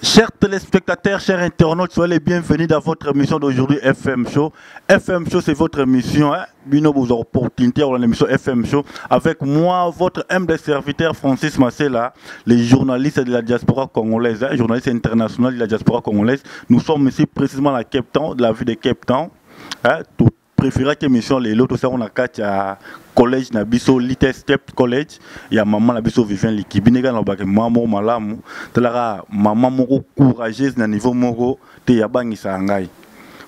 Chers téléspectateurs, chers internautes, soyez les bienvenus dans votre émission d'aujourd'hui FM Show. FM Show, c'est votre émission, hein? Bino vous opportunité dans l'émission FM Show. Avec moi, votre humble serviteur Francis Massela, les journalistes de la diaspora congolaise, hein? Journalistes internationaux de la diaspora congolaise. Nous sommes ici précisément à Cape Town, de la ville de Cape Town. Hein? Tout préféré que mission les lots, tout ça on a quatre collège Nabiso Little Step College. Il y a maman Nabiso Vivien Likibi nega na bake maman malamu. Telara maman moko courageuse na niveau moko te yabangisa ngai.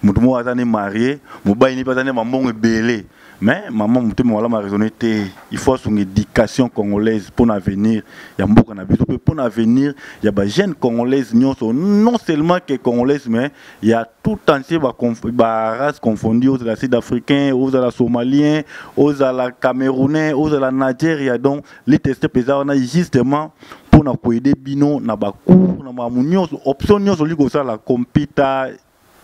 Mutu mo azane marié, mobai ni pas azane maman belé. Mais maman mutu mo wala ma raisonner te, il faut son éducation congolaise pour l'avenir. Il y a mboka Nabiso pour l'avenir, il y a ba jeunes congolaises non seulement que congolaises mais il y a tout entier ba race confondue aux sud-africains, aux la somaliens, aux la camerounais, aux la Nigeria. Donc les tests pesants on a justement pour na aider bino na ba cours na ma munyo option nyo soli ko ça la computer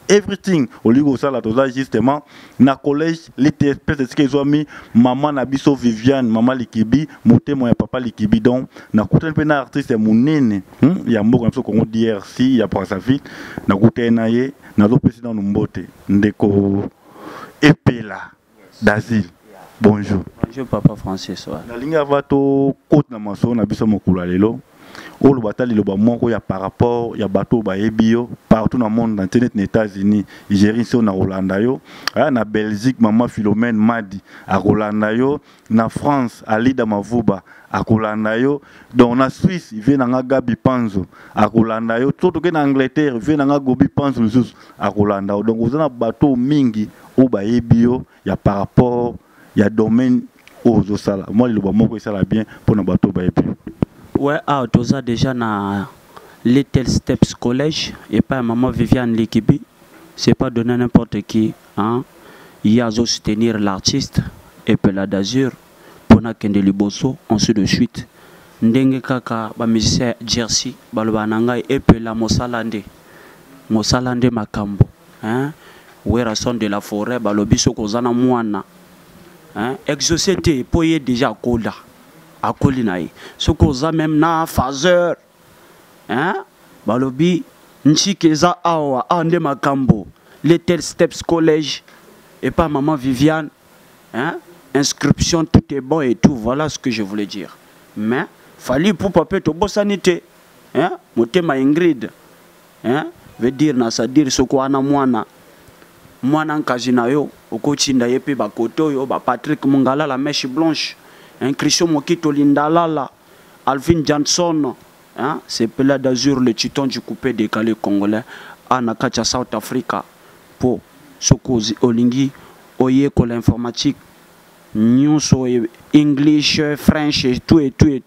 everything au lieu ça là justement na collège les espèces de ce qu'ils ont mis maman Nabiso Viviane maman Likibi moté mon papa Likibi donc na coûté un peu na artiste munene il y a beaucoup comme ça qu'on dit DRC il y a pas sa vie na coûté naie na lo président Mbote ndeko epela d'asile. Bonjour. Bonjour papa Francis. Na linga vato côte na maso na biso mokula lelo. Au batali le moko ya par rapport ya bateau ba ebio partout dans le monde dans les États-Unis, Algérie na Hollande yo, na Belgique maman Philomène Madi à Hollande yo, na France Alida Mavuba à Hollande yo, donc na Suisse il vient na Gabi Panzo à Hollande yo, tout que na Angleterre vient na Gobi Panzo à Hollande. Donc vous avez bateau mingi au ba ebio ya par rapport ya domaine aux osala. Moi le moko ça la bien pour na bateau ba ebio. Ouais, tu as déjà na Little Steps College et pas maman Viviane Likibi. C'est pas donner n'importe qui. Hein? Il y a à soutenir l'artiste et Pela d'Azur pour na kende liboso ensuite de suite. Ndenge kaka ba musicien Jersey balobananga et Pela Mosalande makambo. Hein? Wera son de la forêt balobiso kozana mwana. Hein? Exocété poye déjà kola. À Kolinaï, ce qu'on a même na phaseur, hein, balobi, nchikeza awa, ande makambo, Little Steps College, et pas maman Viviane, hein, inscription, tout est bon et tout, voilà ce que je voulais dire. Mais, fallait pour papa to bosanité, hein, motema Ingrid, hein, veut dire na sa dire ce qu'on a mwana nkajina yo, okochinda yepe bakoto yo, ba Patrick Mungala la mèche blanche. Un Christian Mokito Lindalala, Alvin Johnson, hein? C'est Pela d'Azur, le titan du coupé décalé congolais, Anakacha South Africa, pour Sokozi Olingi, Oye Kol informatique, Nyonso English, French et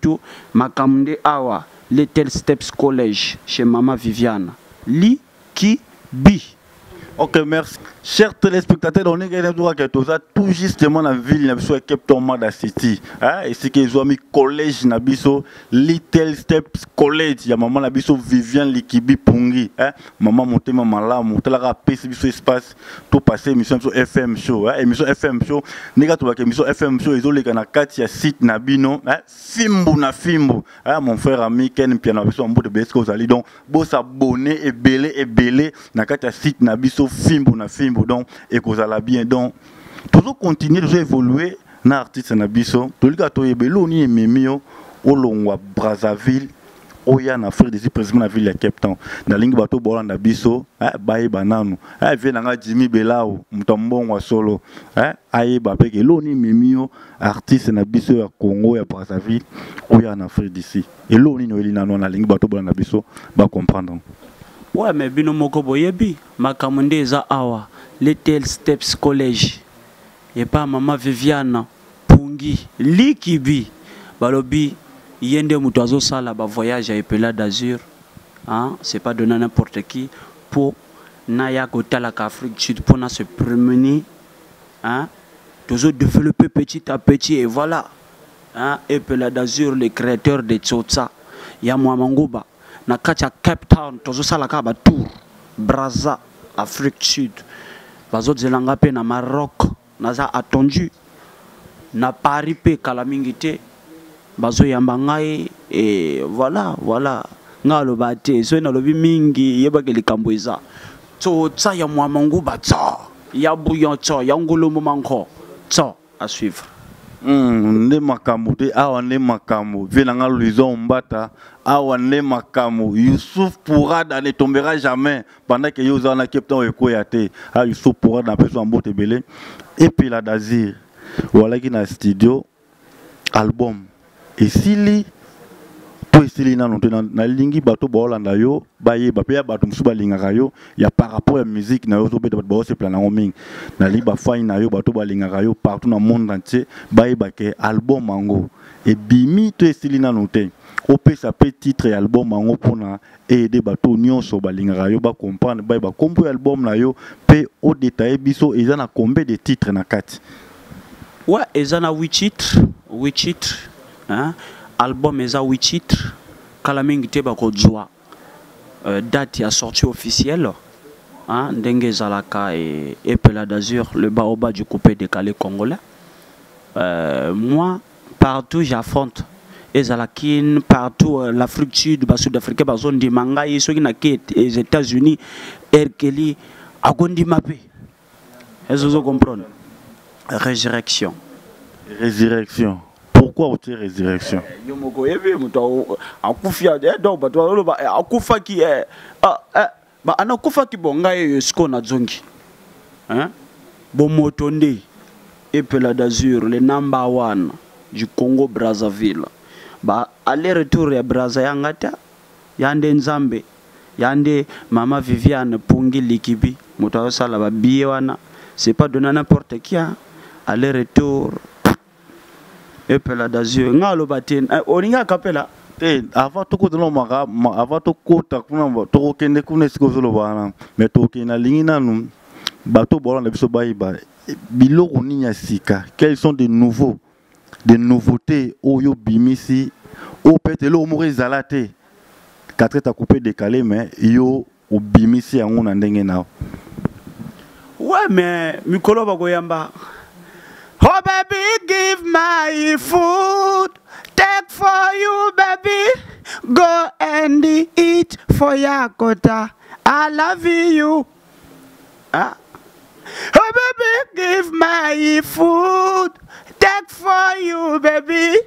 tout, Makamde Awa, Little Steps College, chez Maman Viviane, Li Ki Bi. Ok, merci. Chers téléspectateurs, on est tout justement dans la ville de Cape Town City. Et c'est qu'ils ont mis collège Nabiso, Little Steps College. Il y a maman Nabiso Viviane Likibi Pungi. Maman monté maman là, monté la rapé, c'est biso espace. Tout passé émission sur FM Show. Émission FM Show. Négat tout émission FM Show. Ils ont les canacats, il y a site Nabino. Fimbo na Fimbo. Mon frère ami Ken Piano Nabiso en bout de Besco Zali. Donc, beau s'abonner et belé. Nakata site Nabiso Fimbo na Fimbo. Donc et que ça la bien donc toujours continuer de évoluer na artiste na biso to lika to yebelo ni memio olongwa Brazzaville oya na Afrique des président na ville ya Cape Town na lingi bato bolanda biso baye bananu vient nga Jimmy Belao mtombongo solo aye ba peke lo ni memio artiste na biso ya Congo ya Brazzaville oya na Afrique d'ici et lo ni no elina no na lingi bato bolanda biso ba comprendre. Ouais, mais bino moko boyebi makamunde eza awa Little Steps College et pas maman Viviane Pungi Likibi balobi yende mutu azosala ba voyage à Pela d'Azur, hein, c'est pas donner n'importe qui pour naya kotala ka Afrique Sud pour na se promener, hein, toujours développer petit à petit et voilà, hein, et Pela d'Azur le créateur de Tsotsa ya Mwamanguba na kacha Cape Town tozo sala ka ba tour Brazza Afrique Sud bazo zelanga pe na Maroc naza attendu na Paris pe kala mingité bazo yamba ngai et voilà ngalo bate so na lobi mingi yeba ke likambo eza to tsa ya mwamangu ba tsa ya bouillon tsa ya ngolomo manko tsa à suivre. Nde makambo te awa nde makambo vela nga Louison Mbata awa nde makambo Youssouf Pourada ne tombera jamais pendant que yo zana Captain ekoya te Youssouf Pourada na peso mbote belé et puis la Dazir wala ki na studio album esili to esili na note na lingi bato ba Holanda yo baye ba pe bato musu ba lingaka yo ya par rapport à musique na yo to beta ba se plana ngoming na li ba fine na yo bato ba lingaka yo partout na monde entier baye ba ke album mango et bimi to esili na note o pe sa pe titre album mango pona aider bato nyonso ba lingaka yo ba comprendre baye ba kompo album na yo pe o détailler biso eza na combien de titres na kati. Ouais, eza na 8 titres hein. Album eza 8 titres kala mingi te bako jwa date ya sortie officielle hein ndenge zalaka et Pela d'Azur le baoba du coupé décalé congolais. Moi partout j'affronte ezalakin partout l'Afrique du Sud ba Sud-Afrique ba zone di mangai soki na ke les États-Unis erkeli agondi mapé est-ce que vous comprenez? Résurrection. Pourquoi vous tirez résurrection? Yomoko ebe muto akufia donc bato ba akufa ki ba anakufa ki bonga yesko na zongi hein bon motonde et Pela d'Azur le number 1 du Congo Brazzaville ba aller retour ya Brazza yangata yande Nzambe yande Mama Viviane Pungi Likibi muto sala ba biwana c'est pas donné n'importe qui aller retour et Pela d'Azur ngalo baten oninga kapela avant to ko no maga avant to kota kuna to kende kuna siko zolo bana mais to kena lingina nu bato bola na biso bayiba biloko ninya sika quels sont des nouveautés oyo bimisi o pete lo mo rezalate 4 ta coupé décalé mais yo o bimisi yango na ndenge na. Ouais mais mikolo bakoyamba. Oh baby, give my food. Take for you, baby. Go and eat for Yakota. I love you. Ah. Oh baby, give my food. Take for you, baby.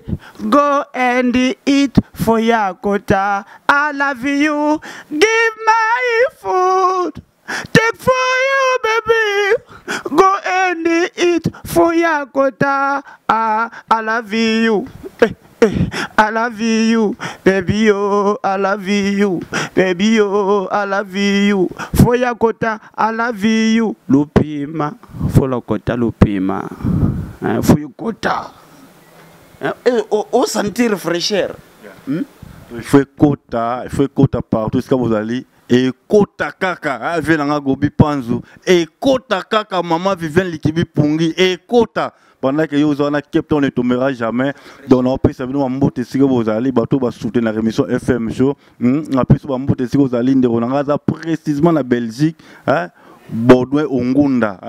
Go and eat for Yakota. I love you. Give my food. Take for you, baby. Go and eat for Yakota. I love you. I love you, baby. Oh, I love you, baby. Oh, I love you. For Yakota, I love you. Lupima, for Lakota, Lupima. For Yakota. Oh, sentir fraîcheur. Il faut quota partout ce que vous allez. Et kota kaka venanga gobi panzu et kota kaka Mama Viviane Likibi Pungi et kota pendant que yo zona Captain ne tombera jamais donc on peut savoir mbote siko bozali bato ba soutenir la émission FM show on peut savoir mbote siko zali ndero nanga précisément na Belgique hein Baudouin Ongunda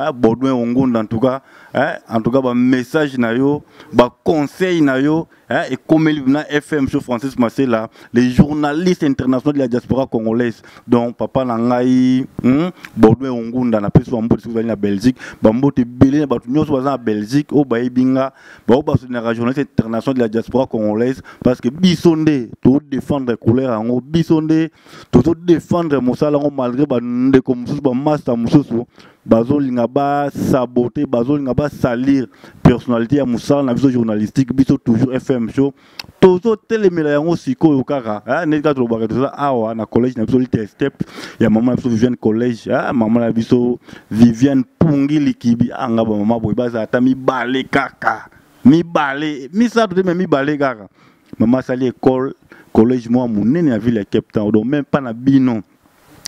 en tout cas ba message na yo ba conseil na yo et comme na FM sur Francis Masséla les journalistes internationaux de la diaspora congolaise donc papa nangai Baudouin Ongunda na peso mbote siko na Belgique ba mbote belé ba nyonso baza na Belgique o ba ibinga ba na journalistes internationaux de la diaspora congolaise parce que bisonde to défendre couleur en bisonde to défendre mosala malgré ba ndeko mususu ba master mususu bazolinga ba saboter bazolinga ba salir personnalité ya musala na biso journalistique biso toujours FM show tozo telemela yango sikoyo kaka neka to baka toza awa na collège na biso Little Step ya maman na biso Viviane collège maman na biso Viviane Pungi Likibi anga ba maman boy baza ata mibale kaka mibale misato te mi balé kaka maman sali école collège moi monene na ville ya Cape Town donc même pas na bino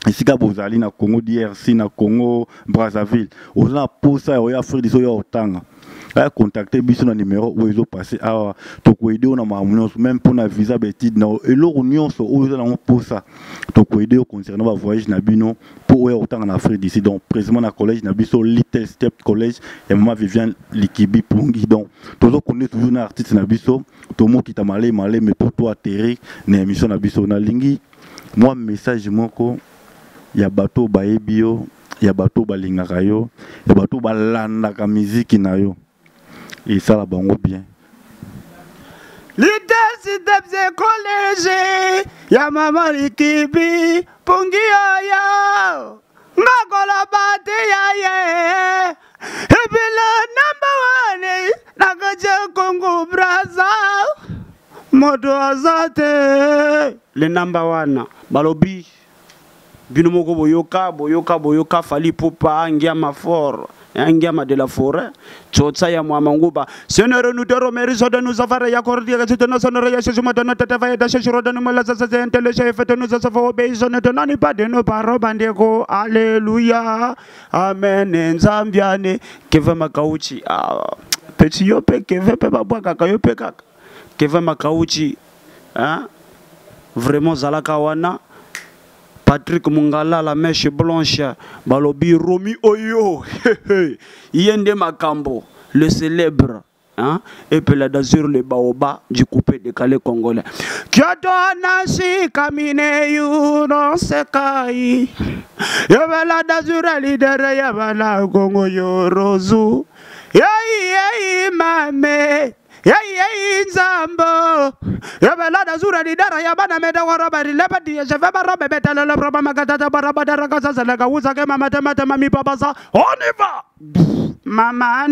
ici ka bozali na Congo DRC na Congo Brazzaville oza posa ya Afrique diso ya otanga contacter biso na numéro où ils ont passé à to ko aider na mamunyo même pour na visa betide na eloko nyonso oza na posa to ko aider concernant ba voyage na bino pour ya otanga na Afrique d'ici donc précisément na collège na biso Little Step collège et Mama Viviane Likibi Pungi donc tozo connaître toujours na artiste na biso to mo kita malé mais pour toi atterrir na émission na biso na lingi moi message moko ya bato bayebi yo, ya bato balingaka yo, ya bato balandaka musique na yo. Et ça la bango bien. L'idée c'est de collège, ya maman likibi, pungi yo, ngakola bate ya. Et puis le number 1, nakaje Congo Brazza, moto azate. Le number 1, balobi, binomoko boyoka, fali popa, ngiama fort. Angiama de la forêt, Tchotsa ya Mwamanguba. Seigneur, nous te remercions de nous avoir accordé que tu nous honorais, Jésus, de notre travail, de ce jour de nous, la société intelligente, fait nous avoir obéissant, ne tenant pas de nos paroles, bandego. Alléluia. Amen. Nzambiane, Keva Makauchi. Petit yope, Keva Peba Kakayope Kak. Keva Makauchi. Vraiment, Zalakawana. Patrick Mungala, la mèche blanche, Balobi Romi Oyo, Yende Makambo, le célèbre, et puis la d'azur le baoba du coupé décalé congolais. Kyoto Nasi Kamine Yuno Sekai, Yabala d'azur leader, Yabala Congo Yorozu, Yai Mame. Yai Nzambo Yabala d'azura di dara yabana meda waraba di lebadi je vais barabe betala le problème katata baraba dara kasa la kauza ke mama mata mami papa ça on y va mama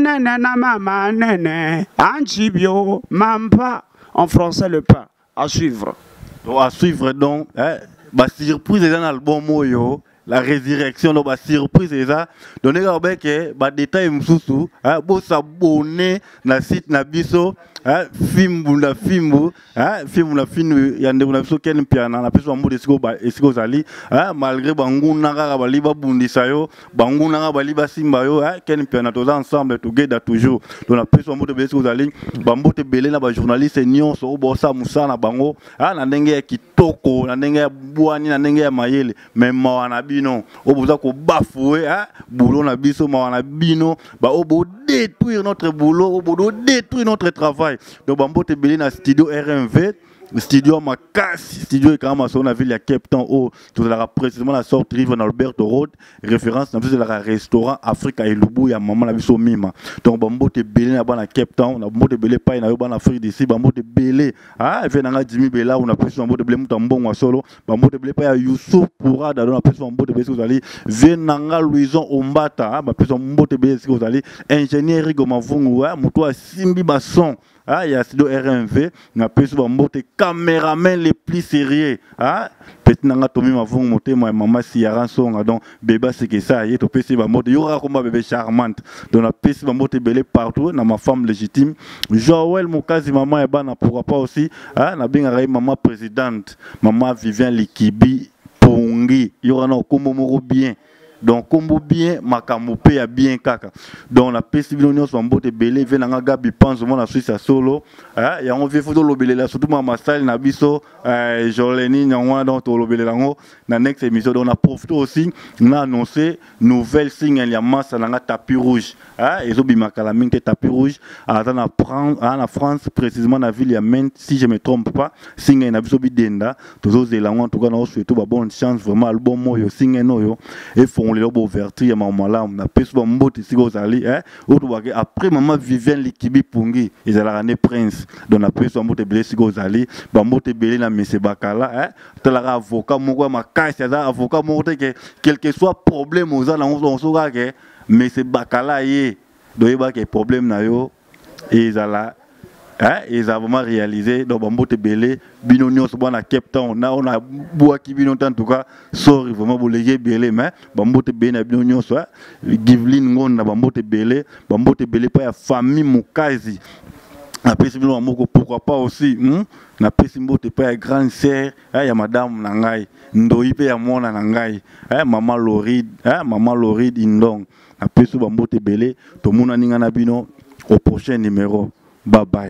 nene anchibio mampa en français le pain à suivre Donc bah surprise dans l'album moyo. La résurrection, la surprise, c'est ça. Donnez que bah détail msusu, bon s'abonner na site na biso, film na film, yande na biso ken piana na biso mbo esiko zali, malgré bangu nanga baliba bundisa yo, bangu nanga baliba simba yo, ken piana tous ensemble together toujours. Donc na biso mbo esiko zali, bambo te belé na ba journaliste nyonso bosa musa na bango, na ndenge ya kitoko, na ndenge ya bwani, na ndenge ya mayele, même mawana non, au bout de bafouer, boulot na biso mawana bino, au bout détruire notre boulot, au bout détruire notre travail. Donc bambo te belé na studio RMV. Studio Makasi, studio est quand même sur la ville de Cape Town, où tout la précisément la sorte rive dans Alberto Road, référence dans le restaurant Africa et Lubu, il y a maman la biso mima. Donc bambo te belé na bana Cape Town, bambo te belé pas na yo bana Afrique d'ici, bambo te belé, vient na Jimmy Bella, on a plus bambo te belé mutambon wa solo, bambo te belé pas ya Youssouf Pourada, on a plus bambo te belé vous allez, vient na Louison Ombata, ba plus bambo te belé vous allez, ingénieur Rigo Mavungu, muto Simbi Basson. Il y a studio RMV, on a plus de caméraman les plus sérieux. Petit nanga tomi mavung moté moi maman si yaran songa donc bébé c'est que ça y est to pesi ba mode yora comme bébé charmante. Donc na pesi ba mode belé partout na ma femme légitime. Joël Mukazi maman et bana pourquoi pas aussi na binga maman présidente, maman Vivian Likibi Pongi, yora na kombo moko bien. Donc, comme bien, ma camopé a bien kaka. Donc, la peste bilonion sont botte belé, vient en gabi pense mon la Suisse à solo. Il y a envie photo lobelé là, surtout ma salle nabiso, Joleni, n'yangwa dans to lobelé là, na next émission, on a profité aussi, on a annoncé nouvelle signe, il y a masse dans la tapis rouge. Ils ont bimaka la mine tapis rouge. En France, précisément dans la ville, il y a même, si je ne me trompe pas, signe un abiso bidenda, tous les éléments, en tout cas, on a souhaité bonne chance, vraiment, album moyo, signe noyo, et font les lobes ouverts, il y a maman là, on a pu se voir ici aux alliés, après maman Vivian Likibi Pungi, ils ont la prince, donc on a pu se voir blessé aux alliés, bambo te belé na monsieur Bakala, tu l'as avocat, mon ma caisse, avocat, mon que quel que soit problème aux alliés, on saura que monsieur Bakala y donc il y a des problèmes na yo, et ils ont ils ont vraiment réalisé donc bambo te belé binonio so na Cape Town on a bois qui binon en tout cas sorry vraiment bolé belé mais bambo te belé na binonio so Givelin ngon na bambo te belé pas ya famille Mukazi na pesi bino moko pourquoi pas aussi na pesi mbote pas ya grande sœur ya madame na ngai ndoi pe ya mona na ngai maman Loride Indong na pesi bambo te belé to mona ninga na bino au prochain numéro. Bye bye.